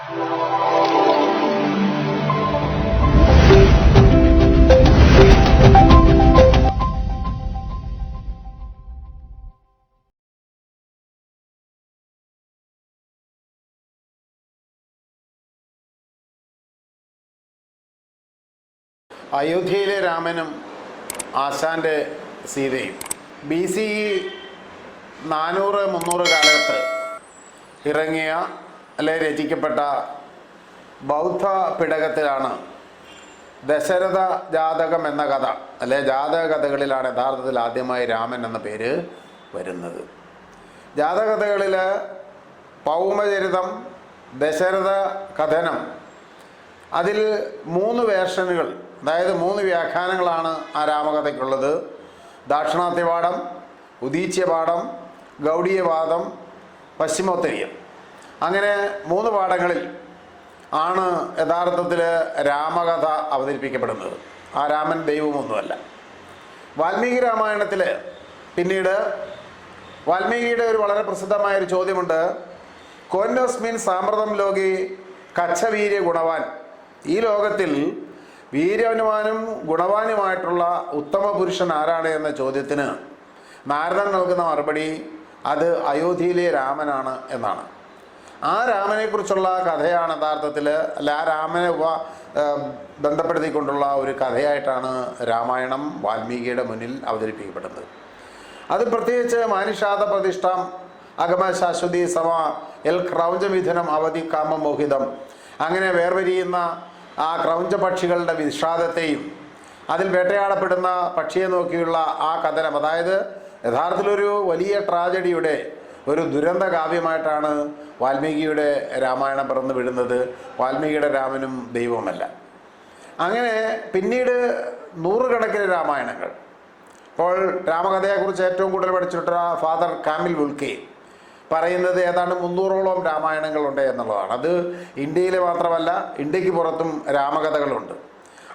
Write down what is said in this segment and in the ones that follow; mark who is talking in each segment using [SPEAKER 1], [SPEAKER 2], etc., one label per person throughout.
[SPEAKER 1] അയോധ്യയിലെ രാമനും ആശാൻ്റെ സീതയും BC 400-300 കാലത്ത് ഇറങ്ങിയ രചിക്കപ്പെട്ട ബൗദ്ധ പിടകത്തിലാണ് ദശരഥ ജാതകം എന്ന കഥ ജാതക കഥകളിലാണ് യഥാർത്ഥത്തിൽ ആദ്യമായി രാമൻ എന്ന പേര് വരുന്നത്. ജാതക കഥകളിൽ പൗമചരിതം, ദശരഥ കഥനം, അതിൽ 3 വേർഷനുകൾ, അതായത് 3 വ്യാഖ്യാനങ്ങളാണ് ആ രാമകഥയ്ക്കുള്ളത്. ദാക്ഷിണാത്യപാഠം, ഉദീച്യപാഠം, ഗൗഡീയപാഠം, പശ്ചിമോത്തരീയം. അങ്ങനെ 3 പാഠങ്ങളിൽ ആണ് യഥാർത്ഥത്തിൽ രാമകഥ അവതരിപ്പിക്കപ്പെടുന്നത്. ആ രാമൻ ദൈവമൊന്നുമല്ല. വാൽമീകി രാമായണത്തിൽ പിന്നീട് വാൽമീകിയുടെ ഒരു വളരെ പ്രസിദ്ധമായൊരു ചോദ്യമുണ്ട്. കോന്നോസ്മിൻ സാമ്പ്രതം ലോകി കച്ഛവീര്യ ഗുണവാൻ. ഈ ലോകത്തിൽ വീര്യവാനും ഗുണവാനുമായിട്ടുള്ള ഉത്തമ പുരുഷൻ ആരാണ് എന്ന ചോദ്യത്തിന് നാരദൻ നൽകുന്ന മറുപടി അത് അയോധ്യയിലെ രാമനാണ് എന്നാണ്. ആ രാമനെക്കുറിച്ചുള്ള കഥയാണ് യഥാർത്ഥത്തിൽ ആ രാമനെ ബന്ധപ്പെടുത്തിക്കൊണ്ടുള്ള ഒരു കഥയായിട്ടാണ് രാമായണം വാൽമീകിയുടെ മുന്നിൽ അവതരിപ്പിക്കപ്പെടുന്നത്. അത് പ്രത്യേകിച്ച് മാനിഷാദ പ്രതിഷ്ഠം അഗമ ശാശ്വതി സമ എൽ ക്രൗഞ്ചമിഥുനം അവധി കാമമോഹിതം, അങ്ങനെ വേർതിരിയുന്ന ആ ക്രൗഞ്ച പക്ഷികളുടെ വിഷാദത്തെയും അതിൽ വേട്ടയാടപ്പെടുന്ന പക്ഷിയെ നോക്കിയുള്ള ആ കഥനം, അതായത് യഥാർത്ഥത്തിലൊരു വലിയ ട്രാജഡിയുടെ ഒരു ദുരന്ത കാവ്യമായിട്ടാണ് വാൽമീകിയുടെ രാമായണം പിറന്നു വിടുന്നത്. വാൽമീകിയുടെ രാമനും ദൈവമല്ല. അങ്ങനെ പിന്നീട് 100 കണക്കിന് രാമായണങ്ങൾ. ഇപ്പോൾ രാമകഥയെക്കുറിച്ച് ഏറ്റവും കൂടുതൽ പഠിച്ചിട്ടുള്ള ഫാദർ കാമിൽ വുൾക്കെ പറയുന്നത് ഏതാണ്ട് 300ഓളം രാമായണങ്ങളുണ്ട് എന്നുള്ളതാണ്. അത് ഇന്ത്യയിൽ മാത്രമല്ല, ഇന്ത്യക്ക് പുറത്തും രാമകഥകളുണ്ട്.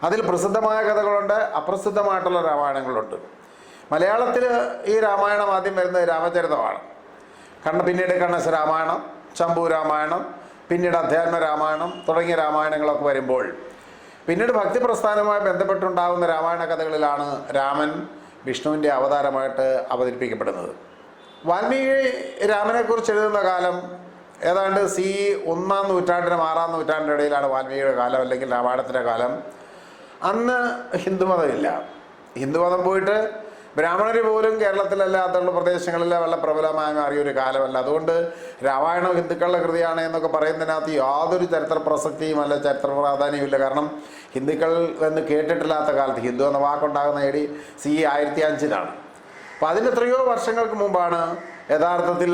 [SPEAKER 1] അതിൽ പ്രസിദ്ധമായ കഥകളുണ്ട്, അപ്രസിദ്ധമായിട്ടുള്ള രാമായണങ്ങളുണ്ട്. മലയാളത്തിൽ ഈ രാമായണം ആദ്യം വരുന്നത് രാമചരിതമാണ്. പിന്നീട് കണ്ണശ രാമായണം, ചമ്പു രാമായണം, പിന്നീട് അധ്യാത്മ രാമായണം തുടങ്ങിയ രാമായണങ്ങളൊക്കെ വരുമ്പോൾ പിന്നീട് ഭക്തി പ്രസ്ഥാനവുമായി ബന്ധപ്പെട്ടുണ്ടാകുന്ന രാമായണ കഥകളിലാണ് രാമൻ വിഷ്ണുവിൻ്റെ അവതാരമായിട്ട് അവതരിപ്പിക്കപ്പെടുന്നത്. വാൽമീകി രാമനെക്കുറിച്ച് എഴുതുന്ന കാലം ഏതാണ്ട് CE 1-ാം നൂറ്റാണ്ടിനും 6-ാം നൂറ്റാണ്ടിൻ്റെ ഇടയിലാണ് വാൽമീകിയുടെ കാലം, അല്ലെങ്കിൽ രാമായണത്തിൻ്റെ കാലം. അന്ന് ഹിന്ദുമതമില്ല. ഹിന്ദുമതം പോയിട്ട് ബ്രാഹ്മണർ പോലും കേരളത്തിലല്ലാത്തുള്ള പ്രദേശങ്ങളിൽ വളരെ പ്രബലമായി മാറിയൊരു കാലമല്ല. അതുകൊണ്ട് രാമായണം ഹിന്ദുക്കളുടെ കൃതിയാണ് എന്നൊക്കെ പറയുന്നതിനകത്ത് യാതൊരു ചരിത്ര പ്രസക്തിയും ചരിത്ര പ്രാധാന്യവും ഇല്ല. കാരണം ഹിന്ദുക്കൾ എന്ന് കേട്ടിട്ടില്ലാത്ത കാലത്ത്, ഹിന്ദു എന്ന വാക്കുണ്ടാകുന്ന AD CE 1005-ലാണ്. അപ്പോൾ അതിന് എത്രയോ വർഷങ്ങൾക്ക് മുമ്പാണ് യഥാർത്ഥത്തിൽ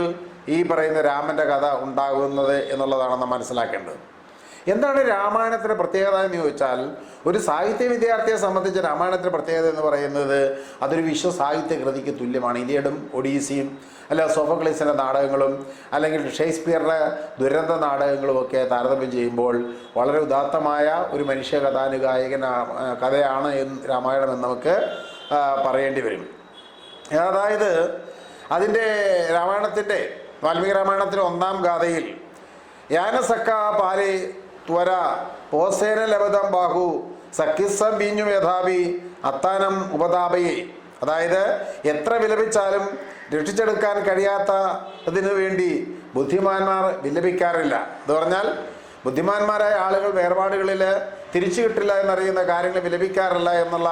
[SPEAKER 1] ഈ പറയുന്ന രാമൻ്റെ കഥ ഉണ്ടാകുന്നത് എന്നുള്ളതാണ് നാം മനസ്സിലാക്കേണ്ടത്. എന്താണ് രാമായണത്തിൻ്റെ പ്രത്യേകത എന്ന് ചോദിച്ചാൽ, ഒരു സാഹിത്യ വിദ്യാർത്ഥിയെ സംബന്ധിച്ച് രാമായണത്തിൻ്റെ പ്രത്യേകത എന്ന് പറയുന്നത് അതൊരു വിശ്വസാഹിത്യ കൃതിക്ക് തുല്യമാണ്. ഇലിയഡും ഒഡീസിയും സോഫോക്ലീസിൻ്റെ നാടകങ്ങളും അല്ലെങ്കിൽ ഷേക്സ്പിയറുടെ ദുരന്ത നാടകങ്ങളും ഒക്കെ താരതമ്യം ചെയ്യുമ്പോൾ വളരെ ഉദാത്തമായ ഒരു മനുഷ്യ കഥാനുഗായകൻ കഥയാണ് രാമായണം എന്ന് നമുക്ക് പറയേണ്ടി വരും. അതായത് അതിൻ്റെ രാമായണത്തിൻ്റെ വാൽമീകി രാമായണത്തിൻ്റെ 1-ാം ഗാഥയിൽ യാനസക്ക പാലി ത്വര പോസേന ലബദം ബാഹു സഖിസം ബീഞ്ഞു യഥാവി അത്താനം ഉപതാപയെ, അതായത് എത്ര വിലപിച്ചാലും രക്ഷിച്ചെടുക്കാൻ കഴിയാത്തതിനു വേണ്ടി ബുദ്ധിമാന്മാർ വിലപിക്കാറില്ല. എന്ന് പറഞ്ഞാൽ ബുദ്ധിമാന്മാരായ ആളുകൾ വേർപാടുകളിൽ തിരിച്ചു കിട്ടില്ല എന്നറിയുന്ന കാര്യങ്ങൾ വിലപിക്കാറില്ല എന്നുള്ള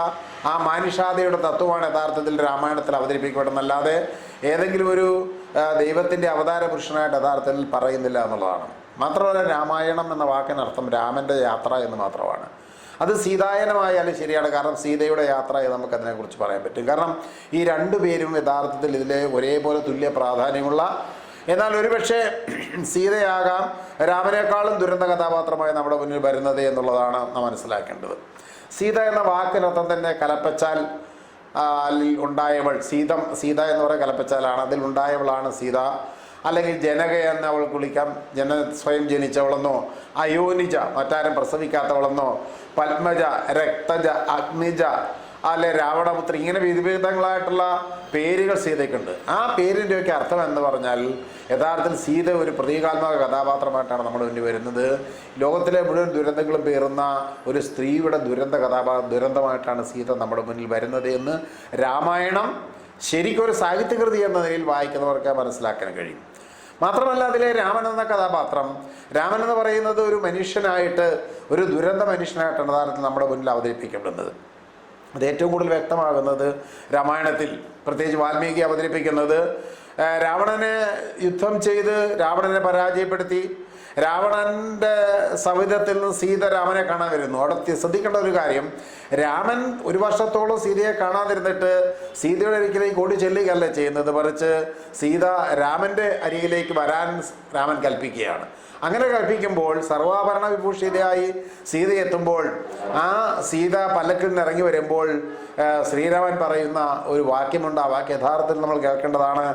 [SPEAKER 1] ആ മാനുഷാദയുടെ തത്വമാണ് യഥാർത്ഥത്തിൽ രാമായണത്തിൽ അവതരിപ്പിക്കപ്പെടുന്നല്ലാതെ ഏതെങ്കിലും ഒരു ദൈവത്തിൻ്റെ അവതാര പുരുഷനായിട്ട് യഥാർത്ഥത്തിൽ പറയുന്നില്ല എന്നുള്ളതാണ്. മാത്രമല്ല, രാമായണം എന്ന വാക്കിനർത്ഥം രാമൻ്റെ യാത്ര എന്ന് മാത്രമാണ്. അത് സീതായനമായാലും ശരിയാണ്. കാരണം സീതയുടെ യാത്ര നമുക്കതിനെക്കുറിച്ച് പറയാൻ പറ്റും. കാരണം ഈ 2 പേരും യഥാർത്ഥത്തിൽ ഇതിലെ ഒരേപോലെ തുല്യ പ്രാധാന്യമുള്ള, എന്നാൽ ഒരുപക്ഷെ സീതയാകാം രാമനേക്കാളും ദുരന്ത കഥാപാത്രമായി നമ്മുടെ മുന്നിൽ വരുന്നത് എന്നുള്ളതാണ് നാം മനസ്സിലാക്കേണ്ടത്. സീത എന്ന വാക്കിനർത്ഥം തന്നെ കലപ്പച്ചാൽ ഉണ്ടായവൾ. സീത എന്ന് പറയുന്ന കലപ്പച്ചാലാണ്. അതിൽ ഉണ്ടായവളാണ് സീത. അല്ലെങ്കിൽ ജനക എന്ന് അവൾക്ക് വിളിക്കാം. സ്വയം ജനിച്ചവളെന്നോ, അയോനിജ മറ്റാരും പ്രസവിക്കാത്തവളെന്നോ, പത്മജ, രക്തജ, അഗ്നിജ, അല്ലെ രാവണപുത്രി, ഇങ്ങനെ വിവിധങ്ങളായിട്ടുള്ള പേരുകൾ സീതയ്ക്കുണ്ട്. ആ പേരിൻ്റെയൊക്കെ അർത്ഥം എന്ന് പറഞ്ഞാൽ യഥാർത്ഥത്തിൽ സീത ഒരു പ്രതീകാത്മക കഥാപാത്രമായിട്ടാണ് നമ്മുടെ മുന്നിൽ വരുന്നത്. ലോകത്തിലെ മുഴുവൻ ദുരന്തങ്ങളും പേറുന്ന ഒരു സ്ത്രീയുടെ ദുരന്തമായിട്ടാണ് സീത നമ്മുടെ മുന്നിൽ വരുന്നത് എന്ന് രാമായണം ശരിക്കൊരു സാഹിത്യകൃതി എന്ന നിലയിൽ വായിക്കുന്നവർക്ക് മനസ്സിലാക്കാൻ കഴിയും. മാത്രമല്ല, അതിലെ രാമൻ എന്ന കഥാപാത്രം, രാമൻ എന്ന് പറയുന്നത് ഒരു മനുഷ്യനായിട്ട്, ഒരു ദുരന്ത മനുഷ്യനായിട്ടാണ് യഥാർത്ഥത്തിൽ നമ്മുടെ മുന്നിൽ അവതരിപ്പിക്കപ്പെടുന്നത്. അത് ഏറ്റവും കൂടുതൽ വ്യക്തമാകുന്നത് രാമായണത്തിൽ, പ്രത്യേകിച്ച് വാൽമീകി അവതരിപ്പിക്കുന്നത് രാവണനെ യുദ്ധം ചെയ്ത് രാവണനെ പരാജയപ്പെടുത്തി രാവണൻ്റെ സവിധത്തിൽ നിന്ന് സീത രാമനെ കാണാൻ വരുന്നു. അവിടെ ശ്രദ്ധിക്കേണ്ട ഒരു കാര്യം, രാമൻ ഒരു വർഷത്തോളം സീതയെ കാണാതിരുന്നിട്ട് സീതയുടെ അരികിലേക്ക് ഓടി ചെല്ലുകയല്ല ചെയ്യുന്നത്, മറിച്ച് സീത രാമൻ്റെ അരികിലേക്ക് വരാൻ രാമൻ കൽപ്പിക്കുകയാണ്. അങ്ങനെ കൽപ്പിക്കുമ്പോൾ സർവാഭരണ വിഭൂഷിതയായി സീത എത്തുമ്പോൾ, ആ സീത പല്ലക്കിൽ നിന്ന് ഇറങ്ങി വരുമ്പോൾ ശ്രീരാമൻ പറയുന്ന ഒരു വാക്യമുണ്ട്. ആ വാക്യം യഥാർത്ഥത്തിൽ നമ്മൾ കേൾക്കേണ്ടതാണ്.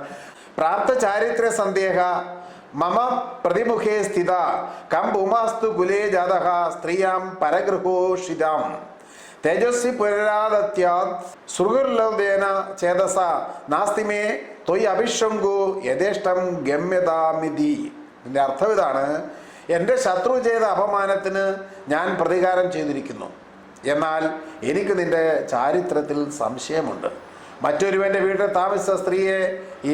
[SPEAKER 1] പ്രാപ്ത ചാരിത്ര സന്ദേഹ മമ പ്രതിമുഖേ സ്ഥിത കം ഭൂമാസ്തു കുലേ ജാതഃ സ്ത്രീയാം പരഗൃഹോഷിതാം തേജസ്വി പുനരാദത്യാത് സുഹൃലോദേന ചേതസ നാസ്തിമേ ത്വയ് അഭിഷങ്കു യഥേഷ്ടം ഗമ്യതാമിതി. ഇതിൻ്റെ അർത്ഥം ഇതാണ്: എൻ്റെ ശത്രു ചെയ്ത അപമാനത്തിന് ഞാൻ പ്രതികാരം ചെയ്തിരിക്കുന്നു, എന്നാൽ എനിക്ക് നിൻ്റെ ചാരിത്രത്തിൽ സംശയമുണ്ട്. മറ്റൊരുവൻ്റെ വീട്ടിൽ താമസിച്ച സ്ത്രീയെ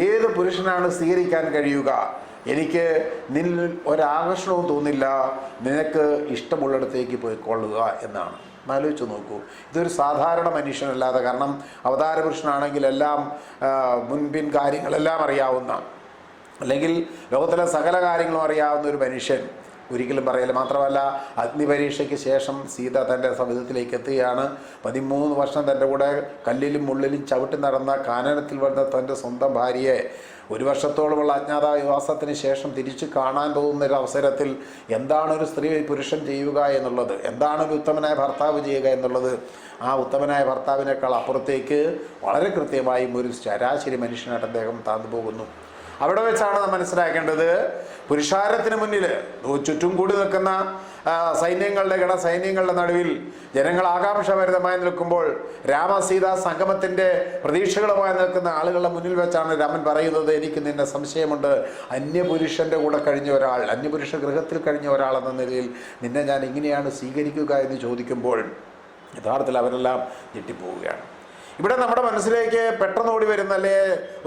[SPEAKER 1] ഏത് പുരുഷനാണ് സ്വീകരിക്കാൻ കഴിയുക? എനിക്ക് നിന്നിൽ ഒരാകർഷണവും തോന്നില്ല, നിനക്ക് ഇഷ്ടമുള്ളിടത്തേക്ക് പോയിക്കൊള്ളുക എന്നാണ്. ആലോചിച്ച് നോക്കൂ, ഇതൊരു സാധാരണ മനുഷ്യനല്ലാതെ, കാരണം അവതാര പുരുഷനാണെങ്കിൽ എല്ലാം മുൻപിൻ കാര്യങ്ങളെല്ലാം അറിയാവുന്ന, അല്ലെങ്കിൽ ലോകത്തിലെ സകല കാര്യങ്ങളും അറിയാവുന്ന ഒരു മനുഷ്യൻ ഒരിക്കലും പറയില്ല. മാത്രമല്ല, അഗ്നിപരീക്ഷയ്ക്ക് ശേഷം സീത തൻ്റെ സവിധത്തിലേക്ക് എത്തുകയാണ്. 13 വർഷം തൻ്റെ കൂടെ കല്ലിലും മുള്ളിലും ചവിട്ടി നടന്ന കാനനത്തിൽ വന്ന തൻ്റെ സ്വന്തം ഭാര്യയെ 1 വർഷത്തോളമുള്ള അജ്ഞാതവാസത്തിന് ശേഷം തിരിച്ചു കാണാൻ പോകുന്നൊരു അവസരത്തിൽ എന്താണ് ഒരു സ്ത്രീ പുരുഷൻ ചെയ്യുക എന്നുള്ളത്, എന്താണ് ഒരു ഉത്തമനായ ഭർത്താവ് ചെയ്യുക എന്നുള്ളത്, ആ ഉത്തമനായ ഭർത്താവിനേക്കാൾ അപ്പുറത്തേക്ക് വളരെ കൃത്യമായും ഒരു ശരാശരി മനുഷ്യനായിട്ട് അദ്ദേഹം താഴ്ന്നു പോകുന്നു. അവിടെ വെച്ചാണ് നാം മനസ്സിലാക്കേണ്ടത്, പുരുഷാരത്തിന് മുന്നിൽ ചുറ്റും കൂടി നിൽക്കുന്ന സൈന്യങ്ങളുടെ ഗണസൈന്യങ്ങളുടെ നടുവിൽ ജനങ്ങൾ ആകാംക്ഷഭരിതമായി നിൽക്കുമ്പോൾ, രാമസീതാ സംഗമത്തിൻ്റെ പ്രതീക്ഷകളുമായി നിൽക്കുന്ന ആളുകളുടെ മുന്നിൽ വെച്ചാണ് രാമൻ പറയുന്നത്: എനിക്ക് നിന്നെ സംശയമുണ്ട്. അന്യപുരുഷൻ്റെ കൂടെ കഴിഞ്ഞ ഒരാൾ, അന്യപുരുഷ ഗൃഹത്തിൽ കഴിഞ്ഞ ഒരാൾ എന്ന നിലയിൽ നിന്നെ ഞാൻ എങ്ങനെയാണ് സ്വീകരിക്കുക എന്ന് ചോദിക്കുമ്പോൾ യഥാർത്ഥത്തിൽ അവരെല്ലാം ഞെട്ടിപ്പോവുകയാണ്. ഇവിടെ നമ്മുടെ മനസ്സിലേക്ക് പെട്ടെന്ന് ഓടി വരുന്ന, അല്ലെ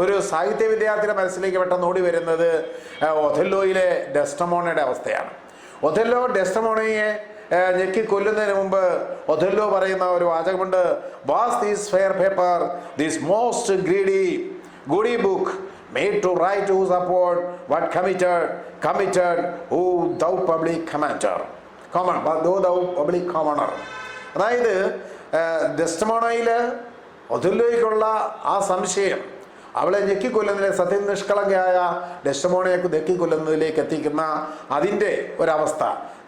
[SPEAKER 1] ഒരു സാഹിത്യ വിദ്യാർത്ഥിയുടെ മനസ്സിലേക്ക് പെട്ടെന്ന് ഓടി വരുന്നത് ഒഥല്ലോയിലെ ഡെസ്ഡെമോണയുടെ അവസ്ഥയാണ്. ഒഥല്ലോ ഡെസ്ഡെമോണയെ ഞെക്കിക്കൊല്ലുന്നതിന് മുമ്പ് ഒഥല്ലോ പറയുന്ന ഒരു വാചകമുണ്ട്: was this fair paper this most goodly book made to write to support what committed who thou public commoner. അതായത് ഡെസ്ഡെമോണയിൽ ഒഥല്ലോയ്ക്കുള്ള ആ സംശയം അവളെ ഞെക്കിക്കൊല്ലുന്നതിലെ സത്യനിഷ്കളങ്കയായ ഡെസ്ഡെമോണയെ ഞെക്കിക്കൊല്ലുന്നതിലേക്ക് എത്തിക്കുന്ന അതിൻ്റെ ഒരവസ്ഥ.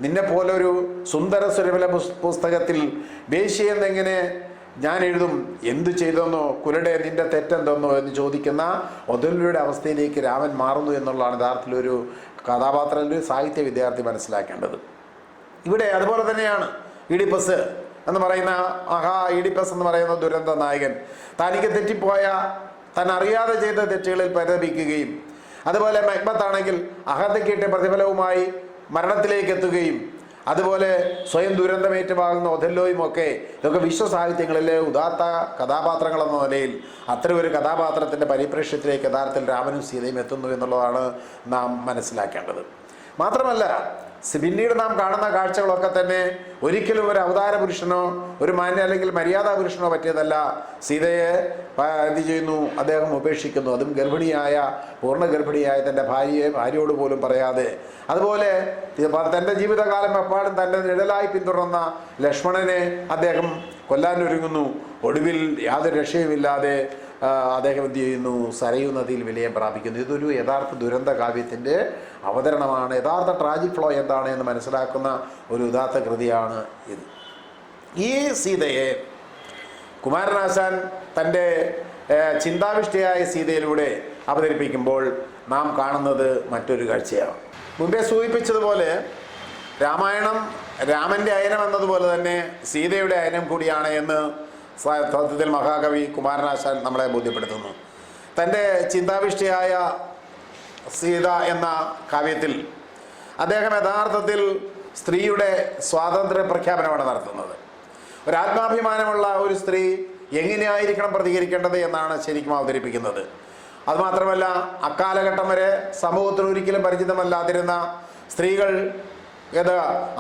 [SPEAKER 1] നിന്നെ പോലൊരു സുന്ദര സുരഭില പുസ്തകത്തിൽ വേശ്യയെന്നെങ്ങനെ ഞാൻ എഴുതും, എന്തു ചെയ്തെന്നോ, കുലടെ നിന്റെ തെറ്റെന്തെന്നോ എന്ന് ചോദിക്കുന്ന ഒഥല്ലോയുടെ അവസ്ഥയിലേക്ക് രാമൻ മാറുന്നു എന്നുള്ളതാണ് യഥാർത്ഥത്തിലൊരു കഥാപാത്രം, ഒരു സാഹിത്യ വിദ്യാർത്ഥി മനസ്സിലാക്കേണ്ടത്. ഇവിടെ അതുപോലെ തന്നെയാണ് ഈഡിപ്പസ് എന്ന് പറയുന്ന ഈഡിപ്പസ് എന്ന് പറയുന്ന ദുരന്ത നായകൻ തനിക്ക് തെറ്റിപ്പോയ, താൻ അറിയാതെ ചെയ്ത തെറ്റുകളിൽ പരിതപിക്കുകയും, അതുപോലെ മക്ബത്താണെങ്കിൽ അഹന്തയ്ക്കിട്ട പ്രതിഫലവുമായി മരണത്തിലേക്ക് എത്തുകയും, അതുപോലെ സ്വയം ദുരന്തമേറ്റുവാകുന്ന ഒഥല്ലോയും ഒക്കെ, ഇതൊക്കെ വിശ്വസാഹിത്യങ്ങളിലെ ഉദാത്ത കഥാപാത്രങ്ങളെന്ന നിലയിൽ അത്തരം ഒരു കഥാപാത്രത്തിൻ്റെ പരിപ്രേക്ഷ്യത്തിലേക്ക് യഥാർത്ഥത്തിൽ രാമനും സീതയും എത്തുന്നു എന്നുള്ളതാണ് നാം മനസ്സിലാക്കേണ്ടത്. മാത്രമല്ല, പിന്നീട് നാം കാണുന്ന കാഴ്ചകളൊക്കെ തന്നെ ഒരിക്കലും ഒരു അവതാര പുരുഷനോ ഒരു മാന്യ അല്ലെങ്കിൽ മര്യാദാ പുരുഷനോ പറ്റിയതല്ല. സീതയെ എന്ത് ചെയ്യുന്നു? അദ്ദേഹം ഉപേക്ഷിക്കുന്നു. അതും ഗർഭിണിയായ, പൂർണ്ണ ഗർഭിണിയായ തൻ്റെ ഭാര്യയോട് പോലും പറയാതെ. അതുപോലെ തൻ്റെ ജീവിതകാലം എപ്പാടും തൻ്റെ നിഴലായി പിന്തുടർന്ന ലക്ഷ്മണനെ അദ്ദേഹം കൊല്ലാനൊരുങ്ങുന്നു. ഒടുവിൽ യാതൊരു രക്ഷയുമില്ലാതെ അദ്ദേഹം എന്ത് ചെയ്യുന്നു? സരയൂ നദിയിൽ വിലയം പ്രാപിക്കുന്നു. ഇതൊരു യഥാർത്ഥ ദുരന്ത കാവ്യത്തിൻ്റെ അവതരണമാണ്. യഥാർത്ഥ ട്രാജിക് ഫ്ലോ എന്താണ് എന്ന് മനസ്സിലാക്കുന്ന ഒരു ഉദാത്ത കൃതിയാണ് ഇത്. ഈ സീതയെ കുമാരനാശാൻ തൻ്റെ ചിന്താവിഷ്ടയായ സീതയിലൂടെ അവതരിപ്പിക്കുമ്പോൾ നാം കാണുന്നത് മറ്റൊരു കാഴ്ചയാണ്. മുമ്പേ സൂചിപ്പിച്ചതുപോലെ രാമായണം രാമൻ്റെ അയനം എന്നതുപോലെ തന്നെ സീതയുടെ അയനം കൂടിയാണ് എന്ന് സത്യത്തിൽ മഹാകവി കുമാരനാശാൻ നമ്മളെ ബോധ്യപ്പെടുത്തുന്നു. തൻ്റെ ചിന്താവിഷ്ടിയായ സീത എന്ന കാവ്യത്തിൽ അദ്ദേഹം യഥാർത്ഥത്തിൽ സ്ത്രീയുടെ സ്വാതന്ത്ര്യ പ്രഖ്യാപനമാണ് നടത്തുന്നത്. ഒരാത്മാഭിമാനമുള്ള ഒരു സ്ത്രീ എങ്ങനെയായിരിക്കണം പ്രതികരിക്കേണ്ടത് എന്നാണ് ശരിക്കും അവതരിപ്പിക്കുന്നത്. അതുമാത്രമല്ല, അക്കാലഘട്ടം വരെ സമൂഹത്തിൽ ഒരിക്കലും പരിചിതമല്ലാതിരുന്ന സ്ത്രീകൾ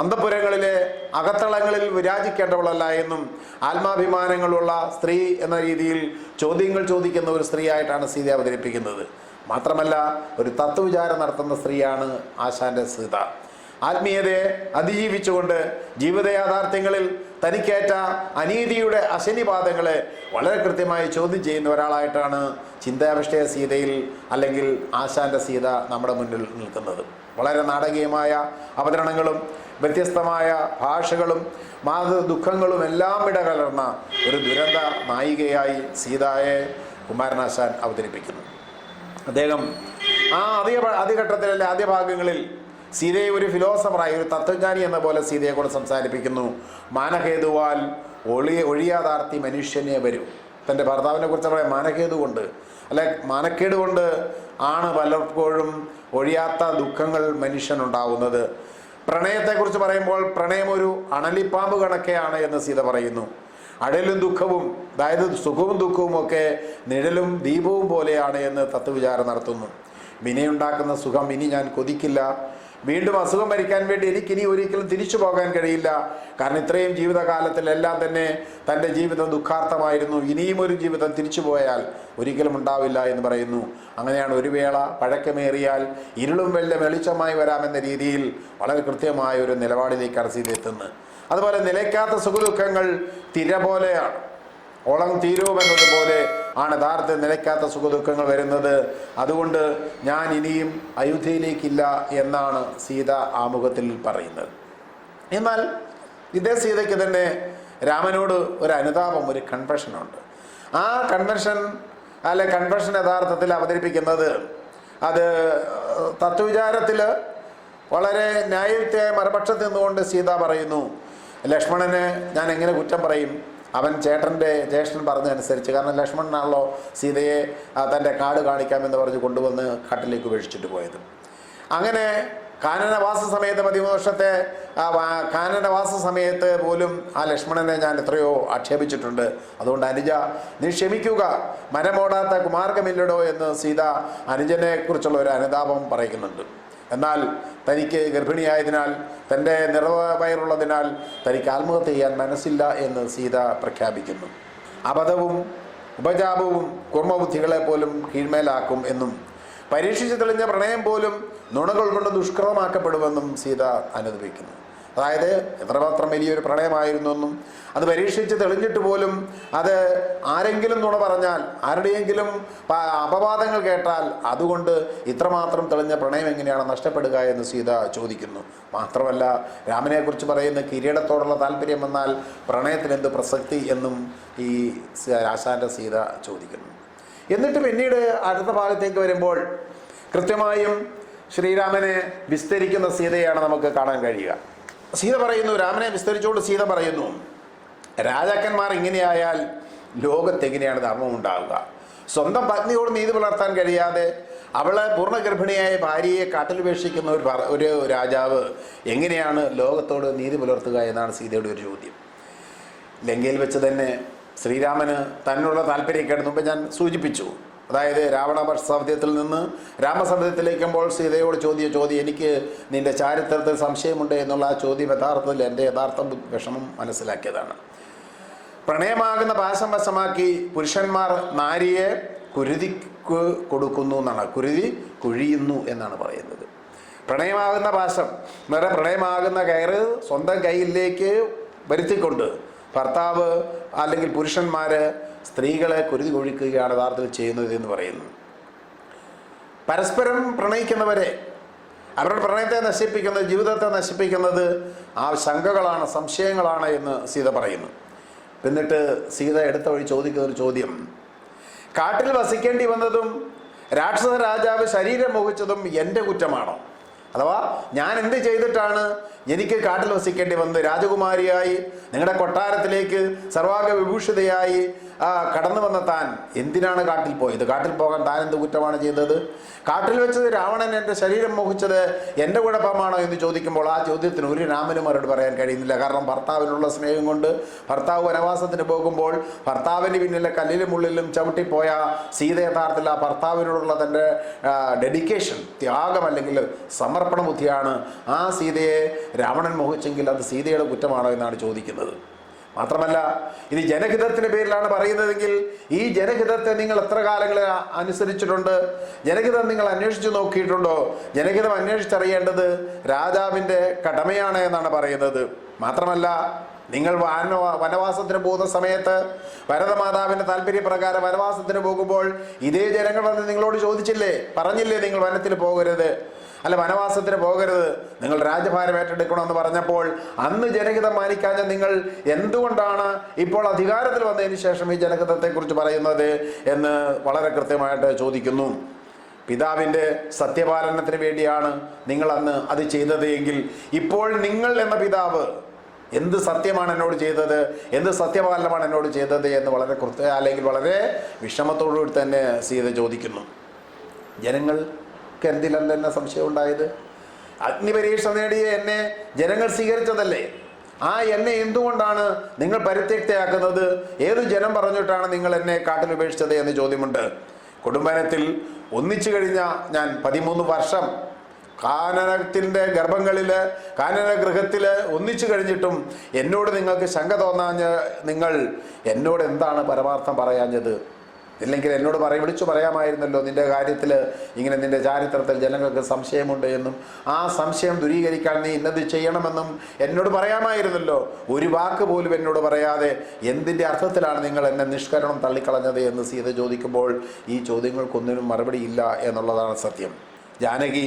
[SPEAKER 1] അന്തഃപുരങ്ങളിലെ അകത്തളങ്ങളിൽ വിരാജിക്കേണ്ടവളല്ല എന്നും ആത്മാഭിമാനങ്ങളുള്ള സ്ത്രീ എന്ന രീതിയിൽ ചോദ്യങ്ങൾ ചോദിക്കുന്ന ഒരു സ്ത്രീയായിട്ടാണ് സീത അവതരിപ്പിക്കുന്നത്. മാത്രമല്ല, ഒരു തത്വവിചാരം നടത്തുന്ന സ്ത്രീയാണ് ആശാന്റെ സീത. ആത്മീയതയെ അതിജീവിച്ചുകൊണ്ട് ജീവിത യാഥാർത്ഥ്യങ്ങളിൽ തനിക്കേറ്റ അനീതിയുടെ അശനിപാതങ്ങളെ വളരെ കൃത്യമായി ചോദ്യം ചെയ്യുന്ന ഒരാളായിട്ടാണ് ചിന്താവിഷ്ടയ സീതയിൽ അല്ലെങ്കിൽ ആശാന്റെ സീത നമ്മുടെ മുന്നിൽ നിൽക്കുന്നത്. വളരെ നാടകീയമായ അവതരണങ്ങളും വ്യത്യസ്തമായ ഭാഷകളും ദുഃഖങ്ങളും എല്ലാം ഇടകലർന്ന ഒരു ദുരന്ത നായികയായി സീതയെ കുമാരനാശാൻ അവതരിപ്പിക്കുന്നു. അദ്ദേഹം ആ ആദ്യഘട്ടത്തിലെ ആദ്യ ഭാഗങ്ങളിൽ സീതയെ ഒരു ഫിലോസഫറായി, ഒരു തത്വജ്ഞാനി എന്ന പോലെ സീതയെക്കൂടെ സംസാരിപ്പിക്കുന്നു. മാനഹേതുവാൽ ഒഴിയാതാർത്തി മനുഷ്യനെ വരും. തൻ്റെ ഭർത്താവിനെ കുറിച്ച് പറയാം, മാനഹേതു കൊണ്ട് അല്ലെ മാനക്കേട് കൊണ്ട് ആണ് പലപ്പോഴും ഒഴിയാത്ത ദുഃഖങ്ങൾ മനുഷ്യനുണ്ടാവുന്നത്. പ്രണയത്തെക്കുറിച്ച് പറയുമ്പോൾ പ്രണയം ഒരു അണലിപ്പാമ്പ് കണക്കെയാണ് എന്ന് സീത പറയുന്നു. അഴലും ദുഃഖവും, അതായത് സുഖവും ദുഃഖവും ഒക്കെ നിഴലും ദീപവും പോലെയാണ് എന്ന് തത്വവിചാരം നടത്തുന്നു. വിനയുണ്ടാക്കുന്ന സുഖം ഇനി ഞാൻ കൊതിക്കില്ല. വീണ്ടും അസുഖം മരിക്കാൻ വേണ്ടി എനിക്കിനി ഒരിക്കലും തിരിച്ചു പോകാൻ കഴിയില്ല. കാരണം ഇത്രയും ജീവിതകാലത്തിലെല്ലാം തന്നെ തൻ്റെ ജീവിതം ദുഃഖാർത്ഥമായിരുന്നു. ഇനിയും ഒരു ജീവിതം തിരിച്ചു പോയാൽ ഒരിക്കലും ഉണ്ടാവില്ല എന്ന് പറയുന്നു. അങ്ങനെയാണ് ഒരു വേള പഴക്കമേറിയാൽ ഇരുളും വെള്ളം വെളിച്ചമായി വരാമെന്ന രീതിയിൽ വളരെ കൃത്യമായ ഒരു നിലപാടിലേക്കാണ് സീത എത്തുന്നത്. അതുപോലെ നിലയ്ക്കാത്ത സുഖദുഃഖങ്ങൾ തിര പോലെയാണ്. ഓളം തീരുമെന്നതുപോലെ ആണ് യഥാർത്ഥ നിലയ്ക്കാത്ത സുഖദുഃഖങ്ങൾ വരുന്നത്. അതുകൊണ്ട് ഞാൻ ഇനിയും അയോധ്യയിലേക്കില്ല എന്നാണ് സീത ആമുഖത്തിൽ പറയുന്നത്. എന്നാൽ ഇതേ സീതയ്ക്ക് തന്നെ രാമനോട് ഒരു അനുതാപം, ഒരു കൺഫെഷനുണ്ട്. ആ കൺഫെഷൻ യഥാർത്ഥത്തിൽ അവതരിപ്പിക്കുന്നത് അത് തത്വവിചാരത്തിൽ വളരെ ന്യായയുക്തിയായ മറുപക്ഷത്ത് നിന്നുകൊണ്ട് സീത പറയുന്നു, ലക്ഷ്മണനെ ഞാൻ എങ്ങനെ കുറ്റം പറയും? അവൻ ജ്യേഷ്ഠൻ പറഞ്ഞതനുസരിച്ച്, കാരണം ലക്ഷ്മണനാണല്ലോ സീതയെ തൻ്റെ കാട് കാണിക്കാമെന്ന് പറഞ്ഞ് കൊണ്ടുവന്ന് കാട്ടിലേക്ക് ഉപേക്ഷിച്ചിട്ട് പോയത്. അങ്ങനെ കാനനവാസ സമയത്ത് 13 വർഷത്തെ കാനനവാസ സമയത്ത് പോലും ആ ലക്ഷ്മണനെ ഞാൻ എത്രയോ ആക്ഷേപിച്ചിട്ടുണ്ട്. അതുകൊണ്ട് അനുജ നീ ക്ഷമിക്കുക, മരമോടാത്ത കുമാർഗമില്ലടോ എന്ന് സീത അനുജനെ കുറിച്ചുള്ള ഒരു അനുതാപം പറയുന്നുണ്ട്. എന്നാൽ തനിക്ക് ഗർഭിണിയായതിനാൽ, തൻ്റെ നിറവയറുള്ളതിനാൽ തനിക്ക് ആത്മഹത്യ ചെയ്യാൻ മനസ്സില്ല എന്ന് സീത പ്രഖ്യാപിക്കുന്നു. അബദ്ധവും ഉപജാപവും കുർമ്മബുദ്ധികളെ പോലും കീഴ്മേലാക്കും എന്നും പരീക്ഷിച്ച് തെളിഞ്ഞ പ്രണയം പോലും നുണകൾ കൊണ്ട് ദുഷ്കൃതമാക്കപ്പെടുമെന്നും സീത അനുഭവിക്കുന്നു. അതായത് എത്രമാത്രം വലിയൊരു പ്രണയമായിരുന്നു എന്നും അത് പരീക്ഷിച്ച് തെളിഞ്ഞിട്ട് പോലും അത് ആരെങ്കിലും നുണ പറഞ്ഞാൽ, ആരുടെയെങ്കിലും അപവാദങ്ങൾ കേട്ടാൽ അതുകൊണ്ട് ഇത്രമാത്രം തെളിഞ്ഞ പ്രണയം എങ്ങനെയാണ് നഷ്ടപ്പെടുക എന്ന് സീത ചോദിക്കുന്നു. മാത്രമല്ല, രാമനെക്കുറിച്ച് പറയുന്ന കിരീടത്തോടുള്ള താല്പര്യം എന്നാൽ പ്രണയത്തിനെന്ത് പ്രസക്തി എന്നും ഈ ആശാന്റെ സീത ചോദിക്കുന്നു. എന്നിട്ട് പിന്നീട് അടുത്ത ഭാഗത്തേക്ക് വരുമ്പോൾ കൃത്യമായും ശ്രീരാമനെ വിസ്തരിക്കുന്ന സീതയാണ് നമുക്ക് കാണാൻ കഴിയുക. സീത പറയുന്നു, രാമനെ വിസ്തരിച്ചുകൊണ്ട് സീത പറയുന്നു, രാജാക്കന്മാർ ഇങ്ങനെയായാൽ ലോകത്തെങ്ങനെയാണ് ധർമ്മം ഉണ്ടാവുക? സ്വന്തം പത്നിയോട് നീതി പുലർത്താൻ കഴിയാതെ അവളെ പൂർണ്ണഗർഭിണിയായ ഭാര്യയെ കാട്ടിലുപേക്ഷിക്കുന്ന ഒരു രാജാവ് എങ്ങനെയാണ് ലോകത്തോട് നീതി പുലർത്തുക എന്നാണ് സീതയുടെ ഒരു ചോദ്യം. ലങ്കയിൽ വെച്ച് തന്നെ ശ്രീരാമന് തന്നുള്ള താല്പര്യക്കേട് മുമ്പ് ഞാൻ സൂചിപ്പിച്ചു. അതായത് രാവണസൗദ്യത്തിൽ നിന്ന് രാമസൗദ്യത്തിലേക്കുമ്പോൾ സീതയോട് ചോദ്യം എനിക്ക് നിന്റെ ചാരിത്രത്തിൽ സംശയമുണ്ട് എന്നുള്ള ആ ചോദ്യം യഥാർത്ഥത്തിൽ എൻ്റെ യഥാർത്ഥ വിഷമം മനസ്സിലാക്കിയതാണ്. പ്രണയമാകുന്ന പാശം വശമാക്കി പുരുഷന്മാർ നാരിയെ കുരുതിക്ക് കൊടുക്കുന്നു എന്നാണ്, കുരുതി കുഴിയുന്നു എന്നാണ് പറയുന്നത്. പ്രണയമാകുന്ന പാശം വേറെ പ്രണയമാകുന്ന കയറ് സ്വന്തം കയ്യിലേക്ക് വരുത്തിക്കൊണ്ട് ഭർത്താവ് അല്ലെങ്കിൽ പുരുഷന്മാർ സ്ത്രീകളെ കുരുതി കൊഴിക്കുകയാണ് യഥാർത്ഥത്തിൽ ചെയ്യുന്നത് എന്ന് പറയുന്നു. പരസ്പരം പ്രണയിക്കുന്നവരെ അവരുടെ പ്രണയത്തെ നശിപ്പിക്കുന്നത്, ജീവിതത്തെ നശിപ്പിക്കുന്നത് ആ ശങ്കകളാണ്, സംശയങ്ങളാണ് എന്ന് സീത പറയുന്നു. എന്നിട്ട് സീത എടുത്ത വഴി ചോദിക്കുന്ന ഒരു ചോദ്യം, കാട്ടിൽ വസിക്കേണ്ടി വന്നതും രാക്ഷസ രാജാവ് ശരീരം മോഹിച്ചതും എൻ്റെ കുറ്റമാണോ? അഥവാ ഞാൻ എന്ത് ചെയ്തിട്ടാണ് എനിക്ക് കാട്ടിൽ വസിക്കേണ്ടി വന്നത്? രാജകുമാരിയായി നിങ്ങളുടെ കൊട്ടാരത്തിലേക്ക് സർവാംഗ വിഭൂഷിതയായി കടന്നു വന്ന താൻ എന്തിനാണ് കാട്ടിൽ പോയത്? കാട്ടിൽ പോകാൻ താൻ എന്ത് കുറ്റമാണ് ചെയ്തത്? കാട്ടിൽ വെച്ചത് രാവണൻ എൻ്റെ ശരീരം മോഹിച്ചത് എൻ്റെ കുഴപ്പമാണോ എന്ന് ചോദിക്കുമ്പോൾ ആ ചോദ്യത്തിന് ഒരു രാമനും മറുപടി പറയാൻ കഴിയുന്നില്ല. കാരണം ഭർത്താവിനുള്ള സ്നേഹം കൊണ്ട് ഭർത്താവ് വനവാസത്തിന് പോകുമ്പോൾ ഭർത്താവിന് പിന്നിലെ കല്ലിലും ഉള്ളിലും ചവിട്ടിപ്പോയ സീത യഥാർത്ഥത്തിൽ ആ ഭർത്താവിനോടുള്ള തൻ്റെ ഡെഡിക്കേഷൻ, ത്യാഗം അല്ലെങ്കിൽ സമർപ്പണ ബുദ്ധിയാണ് ആ സീതയെ രാവണൻ മോഹിച്ചെങ്കിൽ അത് സീതയുടെ കുറ്റമാണോ എന്നാണ് ചോദിക്കുന്നത്. മാത്രമല്ല, ഇത് ജനഹിതത്തിൻ്റെ പേരിലാണ് പറയുന്നതെങ്കിൽ ഈ ജനഹിതത്തെ നിങ്ങൾ എത്ര കാലങ്ങൾ അനുസരിച്ചിട്ടുണ്ട്? ജനഹിതം നിങ്ങൾ അന്വേഷിച്ചു നോക്കിയിട്ടുണ്ടോ? ജനഹിതം അന്വേഷിച്ചറിയേണ്ടത് രാജാവിൻ്റെ കടമയാണ് എന്നാണ് പറയുന്നത്. മാത്രമല്ല, നിങ്ങൾ വനവാസത്തിന് പോകുന്ന സമയത്ത് ഭരതമാതാവിൻ്റെ താല്പര്യപ്രകാരം വനവാസത്തിന് പോകുമ്പോൾ ഇതേ ജനങ്ങൾ വന്ന് നിങ്ങളോട് ചോദിച്ചില്ലേ, പറഞ്ഞില്ലേ നിങ്ങൾ വനത്തിൽ പോകരുത്, അല്ല വനവാസത്തിന് പോകരുത്, നിങ്ങൾ രാജ്യഭാരം ഏറ്റെടുക്കണമെന്ന് പറഞ്ഞപ്പോൾ അന്ന് ജനഹിതം മാനിക്കാഞ്ഞ നിങ്ങൾ എന്തുകൊണ്ടാണ് ഇപ്പോൾ അധികാരത്തിൽ വന്നതിന് ശേഷം ഈ ജനഹിതത്തെക്കുറിച്ച് പറയുന്നത് എന്ന് വളരെ കൃത്യമായിട്ട് ചോദിക്കുന്നു. പിതാവിൻ്റെ സത്യപാലനത്തിന് വേണ്ടിയാണ് നിങ്ങൾ അന്ന് അത് ചെയ്തത് എങ്കിൽ ഇപ്പോൾ നിങ്ങൾ എന്ന പിതാവ് എന്ത് സത്യമാണ് എന്നോട് ചെയ്തത്, എന്ത് സത്യപാലനമാണ് എന്നോട് ചെയ്തത് എന്ന് വളരെ അല്ലെങ്കിൽ വളരെ വിഷമത്തോടുകൂടി തന്നെ സീത ചോദിക്കുന്നു. ജനങ്ങൾക്ക് എന്തിലല്ല എന്നെ സംശയം ഉണ്ടായത്? അഗ്നിപരീക്ഷ നേടിയ എന്നെ ജനങ്ങൾ സ്വീകരിച്ചതല്ലേ? ആ എന്നെ എന്തുകൊണ്ടാണ് നിങ്ങൾ പരിത്യക്തയാക്കുന്നത്? ഏത് ജനം പറഞ്ഞിട്ടാണ് നിങ്ങൾ എന്നെ കാട്ടിൽ ഉപേക്ഷിച്ചത് എന്ന് ചോദ്യമുണ്ട്. കുടുംബനത്തിൽ ഒന്നിച്ചു കഴിഞ്ഞ ഞാൻ 13 വർഷം കാനനത്തിൻ്റെ ഗർഭങ്ങളിൽ കാനനഗൃഹത്തിൽ ഒന്നിച്ചു കഴിഞ്ഞിട്ടും എന്നോട് നിങ്ങൾക്ക് ശങ്ക തോന്നാഞ്ഞ് നിങ്ങൾ എന്നോട് എന്താണ് പരമാർത്ഥം പറയാഞ്ഞത്? ഇല്ലെങ്കിൽ എന്നോട് വിളിച്ചു പറയാമായിരുന്നല്ലോ, നിൻ്റെ കാര്യത്തിൽ ഇങ്ങനെ നിൻ്റെ ചാരിത്രത്തിൽ ജനങ്ങൾക്ക് സംശയമുണ്ട് എന്നും ആ സംശയം ദൂരീകരിക്കാൻ നീ ഇന്നത് ചെയ്യണമെന്നും എന്നോട് പറയാമായിരുന്നല്ലോ. ഒരു വാക്ക് പോലും എന്നോട് പറയാതെ എന്തിൻ്റെ അർത്ഥത്തിലാണ് നിങ്ങൾ എന്നെ നിഷ്കരണം തള്ളിക്കളഞ്ഞത് എന്ന് സീത ചോദിക്കുമ്പോൾ ഈ ചോദ്യങ്ങൾക്കൊന്നിനും മറുപടി ഇല്ല എന്നുള്ളതാണ് സത്യം. ജാനകി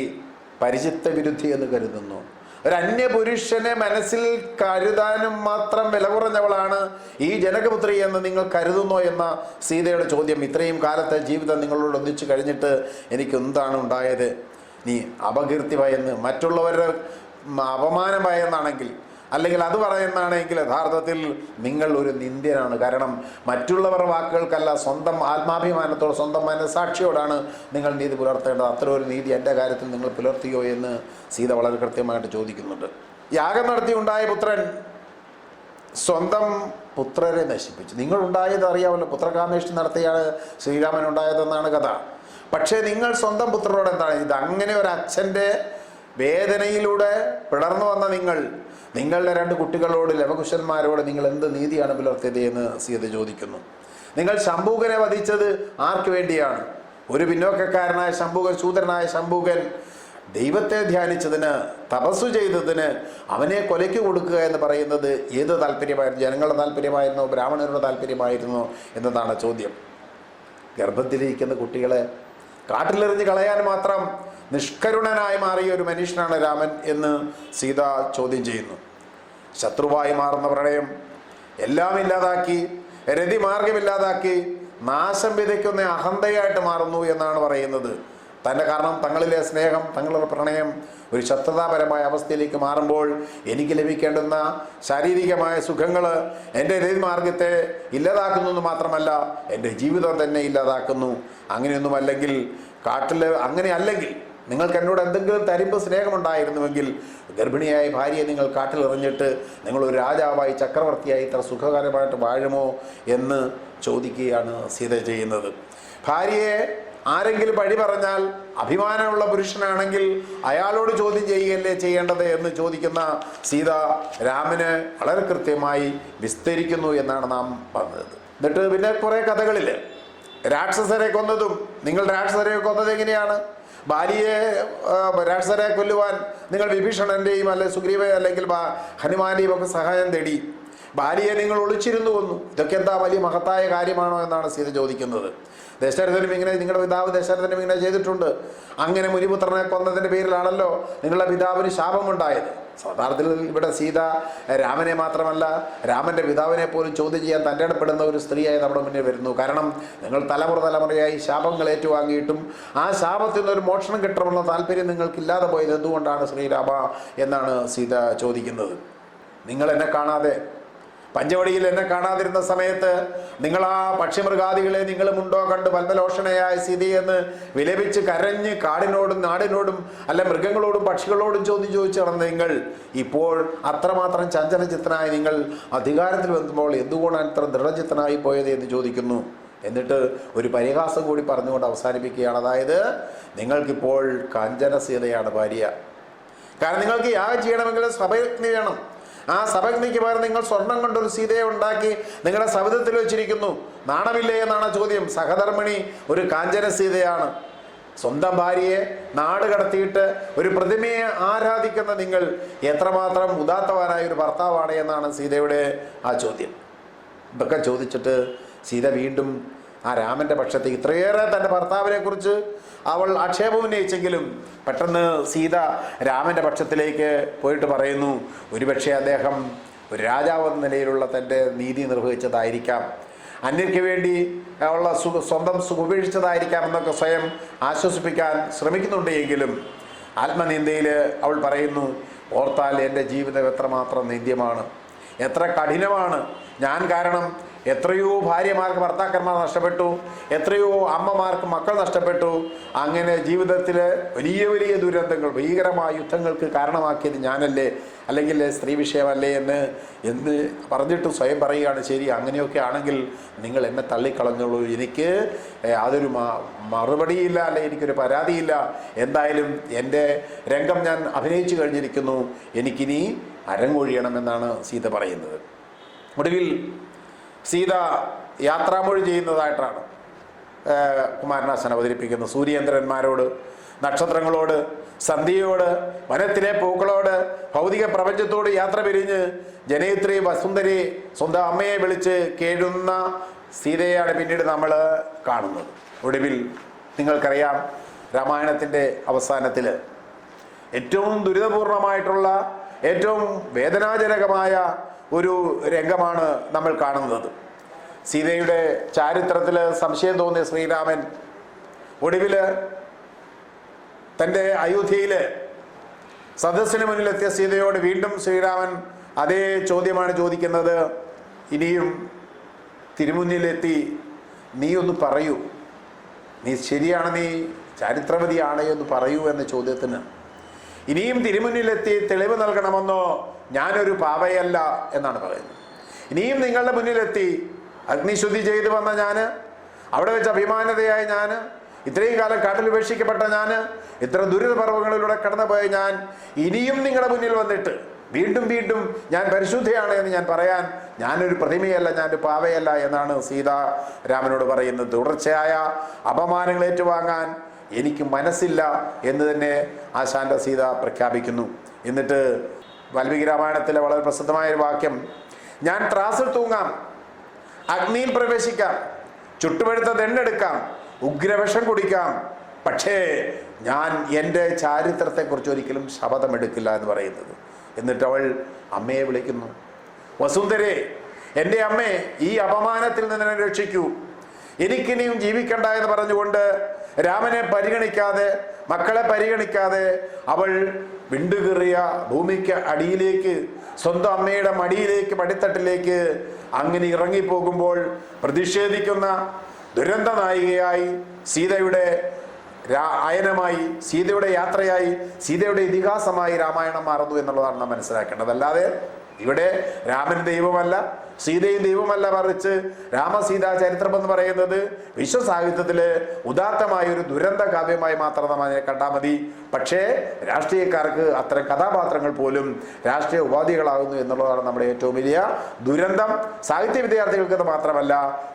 [SPEAKER 1] പരിചിത്ത വിരുദ്ധി എന്ന് കരുതുന്നു. ഒരു അന്യപുരുഷനെ മനസ്സിൽ കരുതാനും മാത്രം വില കുറഞ്ഞവളാണ് ഈ ജനകപുത്രി എന്ന് നിങ്ങൾ കരുതുന്നോ എന്ന സീതയുടെ ചോദ്യം. ഇത്രയും കാലത്തെ ജീവിതം നിങ്ങളോട് ഒന്നിച്ചു കഴിഞ്ഞിട്ട് എനിക്ക് എന്താണ് ഉണ്ടായത്? നീ അപകീർത്തി ഭയന്ന് മറ്റുള്ളവരുടെ അപമാനം ഭയന്നാണെങ്കിൽ അല്ലെങ്കിൽ അത് പറയുന്നതാണെങ്കിൽ യഥാർത്ഥത്തിൽ നിങ്ങൾ ഒരു നിന്ദ്യനാണ്. കാരണം മറ്റുള്ളവരുടെ വാക്കുകൾക്കല്ല, സ്വന്തം ആത്മാഭിമാനത്തോട് സ്വന്തം മനസാക്ഷിയോടാണ് നിങ്ങൾ നീതി പുലർത്തേണ്ടത്. അത്ര ഒരു നീതി എൻ്റെ കാര്യത്തിൽ നിങ്ങൾ പുലർത്തിയോ എന്ന് സീത വളരെ കൃത്യമായിട്ട് ചോദിക്കുന്നുണ്ട്. യാഗം നടത്തി ഉണ്ടായ പുത്രൻ സ്വന്തം പുത്രരെ നശിപ്പിച്ചു. നിങ്ങളുണ്ടായത് അറിയാമല്ലോ, പുത്രകാമേഷ്ടി നടത്തിയാണ് ശ്രീരാമൻ ഉണ്ടായതെന്നാണ് കഥ. പക്ഷേ നിങ്ങൾ സ്വന്തം പുത്രരോട് എന്താണ് ഇത്? അങ്ങനെ ഒരു അച്ഛൻ്റെ വേദനയിലൂടെ പിളർന്നു വന്ന നിങ്ങളുടെ 2 കുട്ടികളോട് ലവകുശന്മാരോട് നിങ്ങൾ എന്ത് നീതിയാണ് പുലർത്തിയത് എന്ന് സീത ചോദിക്കുന്നു. നിങ്ങൾ ശംഭൂകനെ വധിച്ചത് ആർക്ക് വേണ്ടിയാണ്? ഒരു പിന്നോക്കക്കാരനായ ശംഭൂകൻ, ശൂദ്രനായ ശംഭൂകൻ ദൈവത്തെ ധ്യാനിച്ചതിന്, തപസ്സു ചെയ്തതിന് അവനെ കൊലയ്ക്ക് കൊടുക്കുക എന്ന് പറയുന്നത് ഏത് താല്പര്യമായിരുന്നു? ജനങ്ങളുടെ താല്പര്യമായിരുന്നോ ബ്രാഹ്മണരുടെ താല്പര്യമായിരുന്നോ എന്നതാണ് ചോദ്യം. ഗർഭത്തിലിരിക്കുന്ന കുട്ടികളെ കാട്ടിലെറിഞ്ഞ് കളയാൻ മാത്രം നിഷ്കരുണനായി മാറിയ ഒരു മനുഷ്യനാണ് രാമൻ എന്ന് സീത ചോദ്യം ചെയ്യുന്നു. ശത്രുവായി മാറുന്ന പ്രണയം എല്ലാം ഇല്ലാതാക്കി, രതിമാർഗമില്ലാതാക്കി, നാശം വിതയ്ക്കുന്ന അഹന്തയായിട്ട് മാറുന്നു എന്നാണ് പറയുന്നത്. കാരണം തങ്ങളിലെ സ്നേഹം, തങ്ങളുടെ പ്രണയം ഒരു ശത്രുതാപരമായ അവസ്ഥയിലേക്ക് മാറുമ്പോൾ എനിക്ക് ലഭിക്കേണ്ടുന്ന ശാരീരികമായ സുഖങ്ങൾ എൻ്റെ രതിമാർഗത്തെ ഇല്ലാതാക്കുന്നു എന്ന് മാത്രമല്ല എൻ്റെ ജീവിതം തന്നെ ഇല്ലാതാക്കുന്നു. അങ്ങനെയൊന്നുമല്ലെങ്കിൽ അങ്ങനെയല്ലെങ്കിൽ നിങ്ങൾക്ക് എന്നോട് എന്തെങ്കിലും തരിമ്പ് സ്നേഹമുണ്ടായിരുന്നുവെങ്കിൽ ഗർഭിണിയായ ഭാര്യയെ നിങ്ങൾ കാട്ടിലെറിഞ്ഞിട്ട് നിങ്ങളൊരു രാജാവായി ചക്രവർത്തിയായി ഇത്ര സുഖകരമായിട്ട് വാഴുമോ എന്ന് ചോദിക്കുകയാണ് സീത ചെയ്യുന്നത്. ഭാര്യയെ ആരെങ്കിലും പഴി പറഞ്ഞാൽ അഭിമാനമുള്ള പുരുഷനാണെങ്കിൽ അയാളോട് ചോദ്യം ചെയ്യുകയല്ലേ ചെയ്യേണ്ടത് എന്ന് ചോദിക്കുന്ന സീത രാമന് വളരെ കൃത്യമായി വിസ്തരിക്കുന്നു എന്നാണ് നാം പറഞ്ഞത്. എന്നിട്ട് പിന്നെ കുറേ കഥകളിൽ രാക്ഷസരെ കൊന്നതും, നിങ്ങൾ രാക്ഷസരെ കൊന്നത് എങ്ങനെയാണ്? ഭാര്യയെ രാക്ഷസരെ കൊല്ലുവാൻ നിങ്ങൾ വിഭീഷണൻ്റെയും അല്ലെങ്കിൽ സുഗ്രീവ അല്ലെങ്കിൽ ഹനുമാന്റെയും ഒക്കെ സഹായം തേടി. ഭാര്യയെ നിങ്ങൾ ഒളിച്ചിരുന്നു കൊന്നു. ഇതൊക്കെ എന്താ വലിയ മഹത്തായ കാര്യമാണോ എന്നാണ് സീത ചോദിക്കുന്നത്. ദശരഥനും ഇങ്ങനെ, നിങ്ങളുടെ പിതാവ് ദശരഥനും ഇങ്ങനെ ചെയ്തിട്ടുണ്ട്. അങ്ങനെ മുനിപുത്രനെ കൊന്നതിൻ്റെ പേരിലാണല്ലോ നിങ്ങളുടെ പിതാവിന് ശാപമുണ്ടായത്. സാധാരണത്തിൽ ഇവിടെ സീത രാമനെ മാത്രമല്ല രാമൻ്റെ പിതാവിനെ പോലും ചോദ്യം ചെയ്യാൻ തൻ്റെടപ്പെടുന്ന ഒരു സ്ത്രീയായി നമ്മുടെ മുന്നിൽ വരുന്നു. കാരണം നിങ്ങൾ തലമുറയായി ശാപങ്ങൾ ഏറ്റുവാങ്ങിയിട്ടും ആ ശാപത്തിൽ നിന്നൊരു മോക്ഷണം കിട്ടണമെന്ന താല്പര്യം നിങ്ങൾക്കില്ലാതെ പോയത് എന്തുകൊണ്ടാണ് ശ്രീരാമ എന്നാണ് സീത ചോദിക്കുന്നത്. നിങ്ങൾ എന്നെ കാണാതെ പഞ്ചവടിയിൽ എന്നെ കാണാതിരുന്ന സമയത്ത് നിങ്ങൾ ആ പക്ഷിമൃഗാദികളെ നിങ്ങളുമുണ്ടോ കണ്ട് പൽമലോഷണയായ സീതയെന്ന് വിലപിച്ച് കരഞ്ഞ് കാടിനോടും നാടിനോടും അല്ല മൃഗങ്ങളോടും പക്ഷികളോടും ചോദിച്ചു നടന്ന നിങ്ങൾ ഇപ്പോൾ അത്രമാത്രം ചഞ്ചലചിത്തനായി നിങ്ങൾ അധികാരത്തിൽ വന്നപ്പോൾ എന്തുകൊണ്ടാണ് ഇത്ര ദൃഢചിത്തനായി പോയത് എന്ന് ചോദിക്കുന്നു. എന്നിട്ട് ഒരു പരിഹാസം കൂടി പറഞ്ഞുകൊണ്ട് അവസാനിപ്പിക്കുകയാണ്. അതായത് നിങ്ങൾക്കിപ്പോൾ കാഞ്ചന സീതയാണ് ഭാര്യ. കാരണം നിങ്ങൾക്ക് യാഗം ചെയ്യണമെങ്കിൽ സഭയജ്ഞ വേണം. ആ സഭജ്ഞയ്ക്ക് പകരം നിങ്ങൾ സ്വർണം കൊണ്ടൊരു സീതയെ ഉണ്ടാക്കി നിങ്ങളുടെ സവിധത്തിൽ വെച്ചിരിക്കുന്നു. നാണമില്ലേ എന്നാണ് ചോദ്യം. സഹധർമ്മിണി ഒരു കാഞ്ചന സീതയാണ്. സ്വന്തം ഭാര്യയെ നാട് കടത്തിയിട്ട് ഒരു പ്രതിമയെ ആരാധിക്കുന്ന നിങ്ങൾ എത്രമാത്രം ഉദാത്തവാനായ ഒരു ഭർത്താവാണ് എന്നാണ് സീതയുടെ ആ ചോദ്യം. ഇതൊക്കെ ചോദിച്ചിട്ട് സീത വീണ്ടും ആ രാമൻ്റെ പക്ഷത്ത് ഇത്രയേറെ തൻ്റെ ഭർത്താവിനെ കുറിച്ച് അവൾ ആക്ഷേപം ഉന്നയിച്ചെങ്കിലും പെട്ടെന്ന് സീത രാമൻ്റെ പക്ഷത്തിലേക്ക് പോയിട്ട് പറയുന്നു, ഒരുപക്ഷെ അദ്ദേഹം ഒരു രാജാവ് എന്ന നിലയിലുള്ള തൻ്റെ നീതി നിർവഹിച്ചതായിരിക്കാം, അന്യർക്ക് വേണ്ടി ഉള്ള സ്വന്തം സുഖപേക്ഷിച്ചതായിരിക്കാം എന്നൊക്കെ സ്വയം ആശ്വസിപ്പിക്കാൻ ശ്രമിക്കുന്നുണ്ട്. എങ്കിലും ആത്മനിന്ദയിൽ അവൾ പറയുന്നു, ഓർത്താൽ എൻ്റെ ജീവിതം എത്രമാത്രം നിന്ദ്യമാണ്, എത്ര കഠിനമാണ്. ഞാൻ കാരണം എത്രയോ ഭാര്യമാർക്ക് ഭർത്താക്കന്മാർ നഷ്ടപ്പെട്ടു, എത്രയോ അമ്മമാർക്ക് മക്കൾ നഷ്ടപ്പെട്ടു. അങ്ങനെ ജീവിതത്തിൽ വലിയ വലിയ ദുരന്തങ്ങൾ, ഭീകരമായ യുദ്ധങ്ങൾക്ക് കാരണമാക്കിയത് ഞാനല്ലേ, അല്ലെങ്കിൽ സ്ത്രീ വിഷയമല്ലേ എന്ന് പറഞ്ഞിട്ട് സ്വയം പറയുകയാണ്. ശരി, അങ്ങനെയൊക്കെ ആണെങ്കിൽ നിങ്ങൾ എന്നെ തള്ളിക്കളഞ്ഞോളൂ, എനിക്ക് അതൊരു മറുപടിയില്ല, അല്ലെ എനിക്കൊരു പരാതിയില്ല. എന്തായാലും എൻ്റെ രംഗം ഞാൻ അഭിനയിച്ചു കഴിഞ്ഞിരിക്കുന്നു, എനിക്കിനി അരങ്ങൊഴിയണമെന്നാണ് സീത പറയുന്നത്. ഒടുവിൽ സീത യാത്രാമൊഴി ചെയ്യുന്നതായിട്ടാണ് കുമാരനാശൻ അവതരിപ്പിക്കുന്നത്. സൂര്യേന്ദ്രന്മാരോട്, നക്ഷത്രങ്ങളോട്, സന്ധ്യയോട്, വനത്തിലെ പൂക്കളോട്, ഭൗതിക പ്രപഞ്ചത്തോട് യാത്ര പിരിഞ്ഞ് ജനയിത്രി വസുന്ധരി സ്വന്തം അമ്മയെ വിളിച്ച് കേഴുന്ന സീതയാണ് പിന്നീട് നമ്മൾ കാണുന്നത്. ഒടുവിൽ നിങ്ങൾക്കറിയാം, രാമായണത്തിൻ്റെ അവസാനത്തിൽ ഏറ്റവും ദുരിതപൂർണമായിട്ടുള്ള ഏറ്റവും വേദനാജനകമായ ഒരു രംഗമാണ് നമ്മൾ കാണുന്നത്. സീതയുടെ ചാരിത്രത്തിൽ സംശയം തോന്നിയ ശ്രീരാമൻ ഒടുവിൽ തൻ്റെ അയോധ്യയിൽ സദസ്സിന് മുന്നിലെത്തിയ സീതയോട് വീണ്ടും ശ്രീരാമൻ അതേ ചോദ്യമാണ് ചോദിക്കുന്നത്. ഇനിയും തിരുമുന്നിലെത്തി നീ ഒന്ന് പറയൂ, നീ ശരിയാണ്, നീ ചാരിത്രവതിയാണ് എന്ന് പറയൂ എന്ന ചോദ്യത്തിന് ഇനിയും തിരുമുന്നിലെത്തി തെളിവ് നൽകണമെന്നോ, ഞാനൊരു പാവയല്ല എന്നാണ് പറയുന്നത്. ഇനിയും നിങ്ങളുടെ മുന്നിലെത്തി അഗ്നിശുദ്ധി ചെയ്തു വന്ന ഞാൻ, അവിടെ വെച്ച് അഭിമാനതയായ ഞാൻ, ഇത്രയും കാലം കാട്ടിൽ ഉപേക്ഷിക്കപ്പെട്ട ഞാൻ, ഇത്ര ദുരിതപർവ്വങ്ങളിലൂടെ കടന്നുപോയ ഞാൻ, ഇനിയും നിങ്ങളുടെ മുന്നിൽ വന്നിട്ട് വീണ്ടും വീണ്ടും ഞാൻ പരിശുദ്ധയാണ് എന്ന് ഞാൻ പറയാൻ ഞാനൊരു പ്രതിമയല്ല, ഞാനൊരു പാവയല്ല എന്നാണ് സീത രാമനോട് പറയുന്നത്. തുടർച്ചയായ അപമാനങ്ങൾ ഏറ്റുവാങ്ങാൻ എനിക്ക് മനസ്സില്ല എന്ന് തന്നെ ആശാന്റെ സീത പ്രഖ്യാപിക്കുന്നു. എന്നിട്ട് വാൽമീകി രാമായണത്തിലെ വളരെ പ്രസിദ്ധമായൊരു വാക്യം, ഞാൻ ത്രാസിൽ തൂങ്ങാം, അഗ്നിയിൽ പ്രവേശിക്കാം, ചുട്ടുപഴുത്ത തെണ്ണെടുക്കാം, ഉഗ്രവിഷം കുടിക്കാം, പക്ഷേ ഞാൻ എൻ്റെ ചാരിത്രത്തെക്കുറിച്ച് ഒരിക്കലും ശപഥമെടുക്കില്ല എന്ന് പറയുന്നത്. എന്നിട്ട് അവൾ അമ്മയെ വിളിക്കുന്നു, വസുന്ധരേ, എൻ്റെ അമ്മേ, ഈ അപമാനത്തിൽ നിന്ന് എന്നെ രക്ഷിക്കൂ, എനിക്കിനിയും ജീവിക്കണ്ട എന്ന് പറഞ്ഞുകൊണ്ട് രാമനെ പരിഗണിക്കാതെ, മക്കളെ പരിഗണിക്കാതെ അവൾ വിണ്ടുകീറിയ ഭൂമിക്ക് അടിയിലേക്ക്, സ്വന്തം അമ്മയുടെ മടിയിലേക്ക്, മടിത്തട്ടിലേക്ക് അങ്ങനെ ഇറങ്ങിപ്പോകുമ്പോൾ പ്രതിഷേധിക്കുന്ന ദുരന്ത നായികയായി സീതയുടെ അയനമായി, സീതയുടെ യാത്രയായി, സീതയുടെ ഇതിഹാസമായി രാമായണം മാറുന്നു എന്നുള്ളതാണ് നാം മനസ്സിലാക്കേണ്ടത്. അല്ലാതെ ഇവിടെ രാമൻ ദൈവമല്ല, സീതയും ദൈവമല്ല, മറിച്ച് രാമസീതാ ചരിത്രം എന്ന് പറയുന്നത് വിശ്വസാഹിത്യത്തില് ഉദാത്തമായ ഒരു ദുരന്ത കാവ്യമായി മാത്രം നാം അതിനെ കണ്ടാൽ മതി. പക്ഷേ രാഷ്ട്രീയക്കാർക്ക് അത്തരം കഥാപാത്രങ്ങൾ പോലും രാഷ്ട്രീയ ഉപാധികളാകുന്നു എന്നുള്ളതാണ് നമ്മുടെ ഏറ്റവും വലിയ ദുരന്തം. സാഹിത്യ വിദ്യാർത്ഥികൾക്ക് മാത്രമല്ല,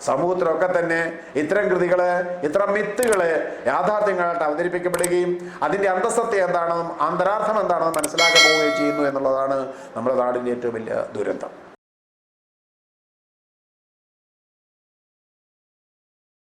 [SPEAKER 1] സമൂഹത്തിലൊക്കെ തന്നെ ഇത്തരം കൃതികള്, ഇത്തരം മിത്തുകള് യാഥാർത്ഥ്യങ്ങളായിട്ട് അവതരിപ്പിക്കപ്പെടുകയും അതിൻ്റെ അന്തസത്ത എന്താണെന്നും അന്തരാർത്ഥം എന്താണെന്നും മനസ്സിലാക്കാൻ പോവുകയും ചെയ്യുന്നു എന്നുള്ളതാണ് നമ്മുടെ നാടിൻ്റെ ഏറ്റവും വലിയ ദുരന്തം.